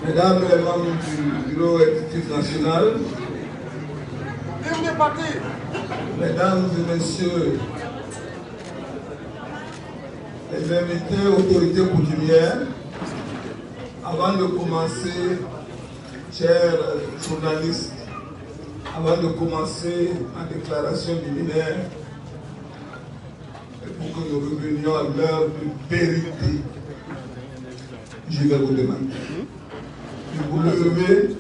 Mesdames les membres du bureau exécutif national, mesdames et messieurs les invités autorités coutumières, avant de commencer, chers journalistes, avant de commencer ma déclaration liminaire, et pour que nous revenions à l'heure de vérité, je vais vous demander de vous lever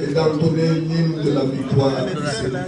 et d'entonner l'hymne de la victoire du Seigneur.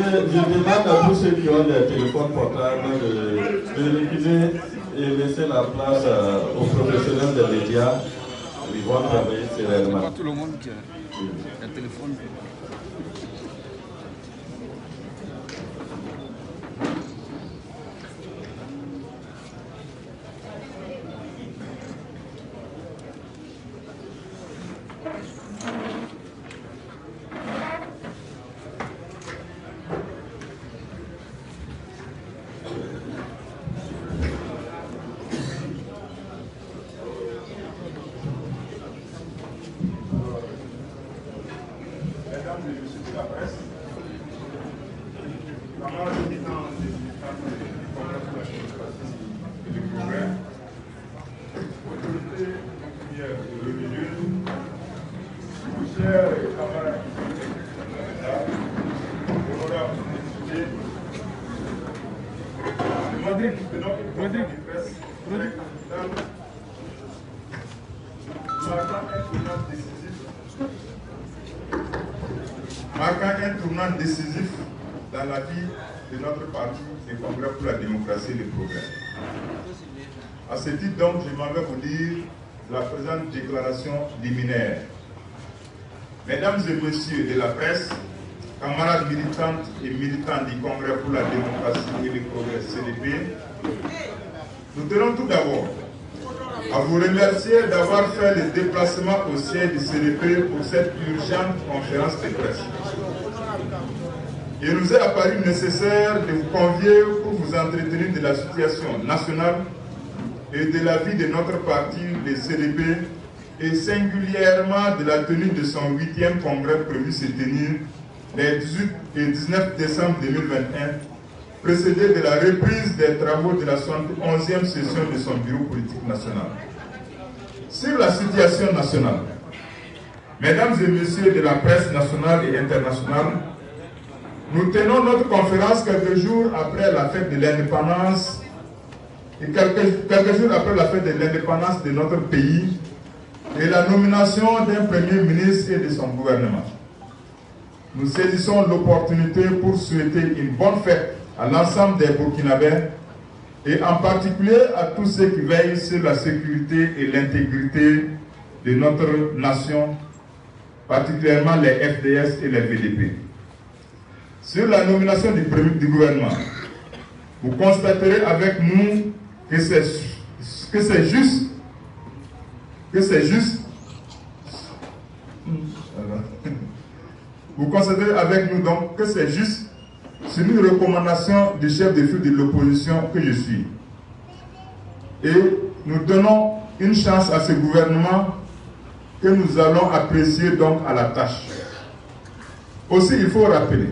Je demande à tous ceux qui ont des téléphones portables de l'éliminer et laisser la place aux professionnels des médias. Ils vont travailler sereinement. Tout le monde qui a un téléphone. Marquant un tournant décisif dans la vie de notre parti, le Congrès pour la démocratie et le progrès. À ce titre donc, je m'en vais vous dire la présente déclaration liminaire. Mesdames et messieurs de la presse, camarades militantes et militants du Congrès pour la démocratie et le progrès CDP, nous tenons tout d'abord à vous remercier d'avoir fait le déplacement au siège du CDP pour cette urgente conférence de presse. Il nous est apparu nécessaire de vous convier pour vous entretenir de la situation nationale et de la vie de notre parti, le CDP, et singulièrement de la tenue de son 8e congrès prévu se tenir les 18 et 19 décembre 2021 précédé de la reprise des travaux de la 71e session de son bureau politique national. Sur la situation nationale, mesdames et messieurs de la presse nationale et internationale, nous tenons notre conférence quelques jours après la fête de l'indépendance et quelques jours après la fête de l'indépendance de notre pays et la nomination d'un Premier ministre et de son gouvernement. Nous saisissons l'opportunité pour souhaiter une bonne fête à l'ensemble des Burkinabés et en particulier à tous ceux qui veillent sur la sécurité et l'intégrité de notre nation, particulièrement les FDS et les VDP. Sur la nomination du gouvernement, vous constaterez avec nous que c'est juste. Vous constaterez avec nous donc que c'est juste sur une recommandation du chef de file de l'opposition que je suis. Et nous donnons une chance à ce gouvernement que nous allons apprécier donc à la tâche. Aussi, il faut rappeler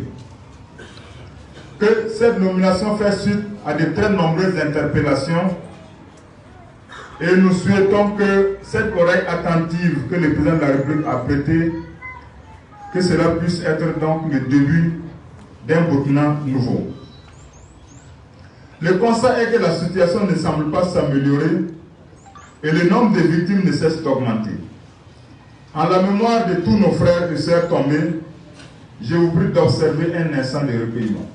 que cette nomination fait suite à de très nombreuses interpellations et nous souhaitons que cette oreille attentive que le président de la République a prêtée, que cela puisse être donc le début d'un Burkina nouveau. Le constat est que la situation ne semble pas s'améliorer et le nombre de victimes ne cesse d'augmenter. En la mémoire de tous nos frères et sœurs tombés, je vous prie d'observer un instant de recueillement.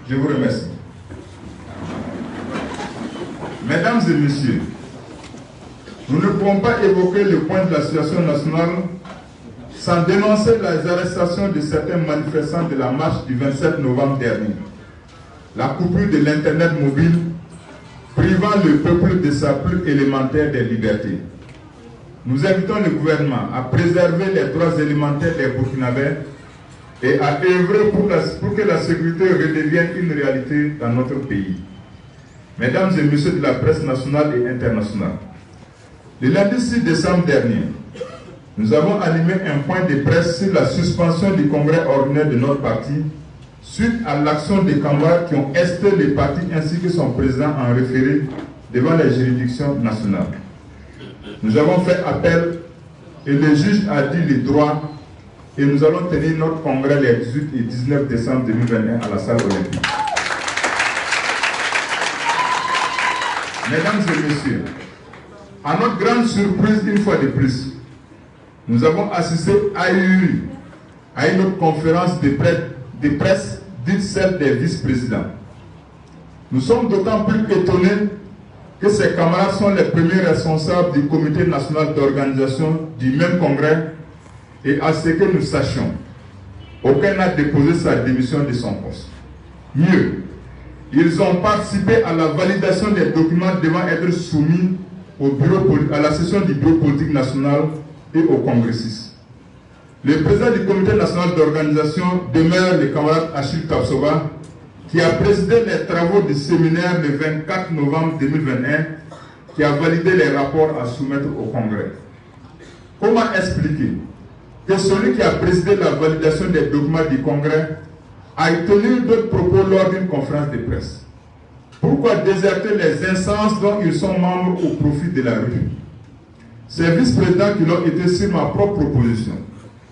Je vous remercie. Mesdames et messieurs, nous ne pouvons pas évoquer le point de la situation nationale sans dénoncer les arrestations de certains manifestants de la marche du 27 novembre dernier. La coupure de l'Internet mobile privant le peuple de sa plus élémentaire des libertés. Nous invitons le gouvernement à préserver les droits élémentaires des Burkinabés et à œuvrer pour que la sécurité redevienne une réalité dans notre pays. Mesdames et messieurs de la presse nationale et internationale, le lundi 6 décembre dernier, nous avons animé un point de presse sur la suspension du congrès ordinaire de notre parti suite à l'action des camarades qui ont esté le parti ainsi que son président en référé devant les juridictions nationales. Nous avons fait appel et le juge a dit le droit et nous allons tenir notre congrès les 18 et 19 décembre 2021 à la salle olympique. Mesdames et messieurs, à notre grande surprise, une fois de plus, nous avons assisté à une autre conférence de presse dite celle des vice-présidents. Nous sommes d'autant plus étonnés que ces camarades sont les premiers responsables du comité national d'organisation du même congrès et à ce que nous sachions, aucun n'a déposé sa démission de son poste. Mieux, ils ont participé à la validation des documents devant être soumis à la session du bureau politique national et aux congressistes. Le président du comité national d'organisation demeure le camarade Achille Kapsova, qui a présidé les travaux du séminaire le 24 novembre 2021, qui a validé les rapports à soumettre au congrès. Comment expliquer que celui qui a présidé la validation des documents du congrès a tenu d'autres propos lors d'une conférence de presse? Pourquoi déserter les instances dont ils sont membres au profit de la rue? Ces vice-présidents qui l'ont été sur ma propre proposition,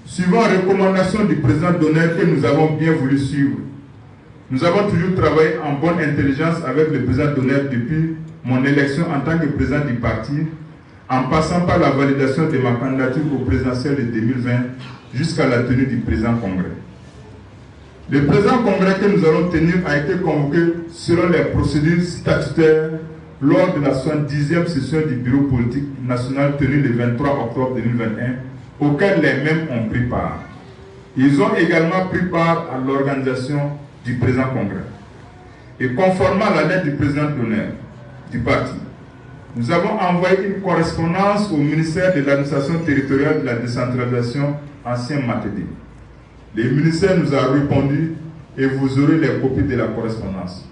suivant recommandation du président d'honneur que nous avons bien voulu suivre. Nous avons toujours travaillé en bonne intelligence avec le président d'honneur depuis mon élection en tant que président du parti, en passant par la validation de ma candidature au présidentiel de 2020 jusqu'à la tenue du présent congrès. Le présent congrès que nous allons tenir a été convoqué selon les procédures statutaires lors de la 70e session du bureau politique national tenue le 23 octobre 2021, auquel les mêmes ont pris part. Ils ont également pris part à l'organisation du présent congrès. Et conformément à la lettre du président d'honneur du parti, nous avons envoyé une correspondance au ministère de l'administration territoriale de la décentralisation, ancien Matedi. Le ministère nous a répondu et vous aurez les copies de la correspondance.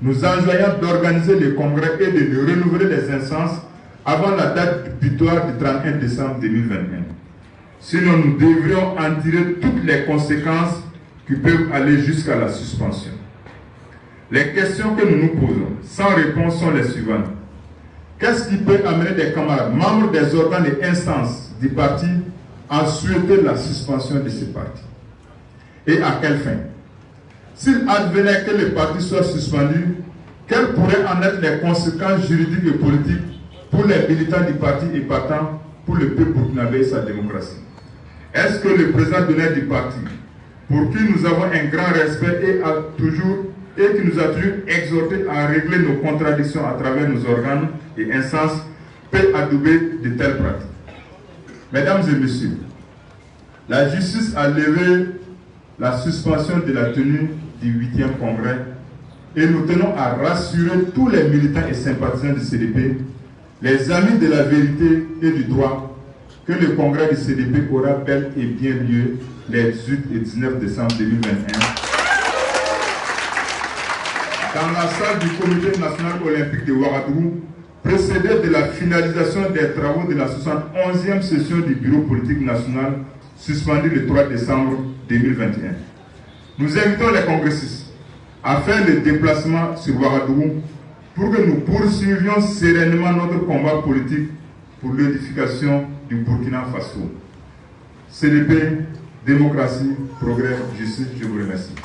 nous enjoignons d'organiser les congrès et de renouveler les instances avant la date butoir du 31 décembre 2021. Sinon, nous devrions en tirer toutes les conséquences qui peuvent aller jusqu'à la suspension. Les questions que nous nous posons, sans réponse, sont les suivantes. Qu'est-ce qui peut amener des camarades, membres des organes et instances du parti, à souhaiter la suspension de ces partis? Et à quelle fin? S'il advenait que le parti soit suspendu, quelles pourraient en être les conséquences juridiques et politiques pour les militants du parti et partant pour le peuple burkinabé et sa démocratie? Est-ce que le président d'honneur du parti, pour qui nous avons un grand respect et qui nous a toujours exhorté à régler nos contradictions à travers nos organes et instances, peut adouber de telles pratiques? Mesdames et messieurs, la justice a levé la suspension de la tenue du 8e congrès et nous tenons à rassurer tous les militants et sympathisants du CDP, les amis de la vérité et du droit, que le congrès du CDP aura bel et bien lieu les 18 et 19 décembre 2021 dans la salle du Comité national olympique de Ouagadougou, précédé de la finalisation des travaux de la 71e session du Bureau politique national suspendue le 3 décembre 2021. Nous invitons les congressistes à faire le déplacement sur Ouagadougou pour que nous poursuivions sereinement notre combat politique pour l'édification du Burkina Faso. CDP, démocratie, progrès, justice, je vous remercie.